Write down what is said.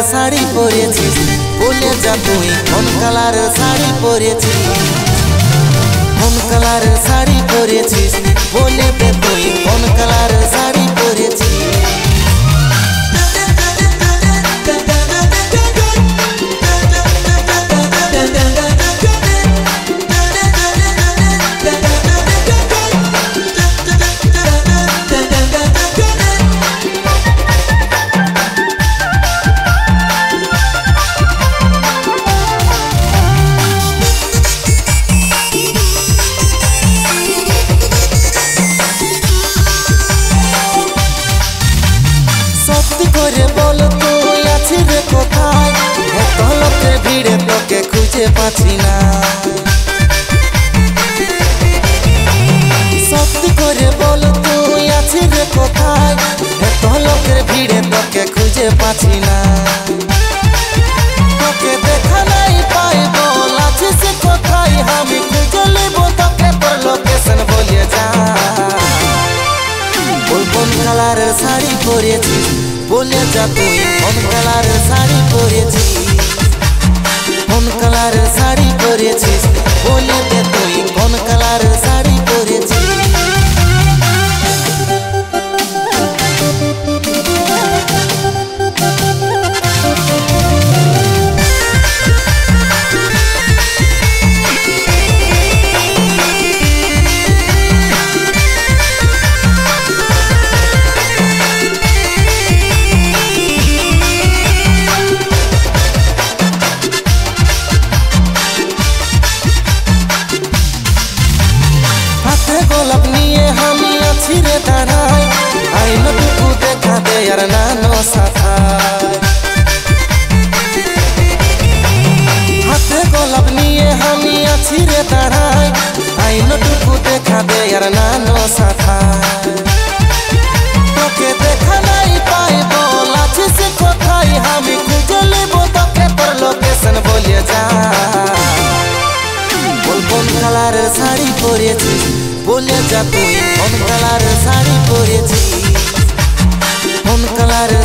শাড়ি পরেছিস বলে যা তুই কোন কালারের শাড়ি পরেছিস কোন কালারের শাড়ি পরেছিস বলে দে তুই কোন কালারের শাড়ি পরেছিস করে বল তুই আছিস রে কোথায় এত লোকের ভিড়ে তোকে খুঁজে পাচ্ছি না সত্যি করে বল তুই আছিস রে কোথায় এত লোকের ভিড়ে তোকে খুঁজে পাচ্ছি না তোকে দেখা নাই পাই বল আছিস কোথায় আমি খুঁজে নেব তোকে তোর লোকেশন বলে যা বল কোন কালারের শাড়ি পরেছিস বলে যা তুই কোন কালারের শাড়ি পরেছিস কোন কালারের শাড়ি পরেছিস বলে দে তুই কোন কালারের শাড়ি পরেছিস গোলাপ নিয়ে আমি আছি রে দাঁড়াই আইনটুকু দেখা দে আর নানো সাথায় হাতে গোলাপ নিয়ে আমি আছি রে দাঁড়াই আইনটুকু দেখা দে আর নানো সাথায় তোকে দেখা নাই পাই বল আছিস কোথায় আমি খুঁজে নেব তোকে তোর লোকেশন বলে যা বল কোন কালারের শাড়ি পরেছিস বলে যা তুই কোন কালারের শাড়ি পরেছিস কোন কালারের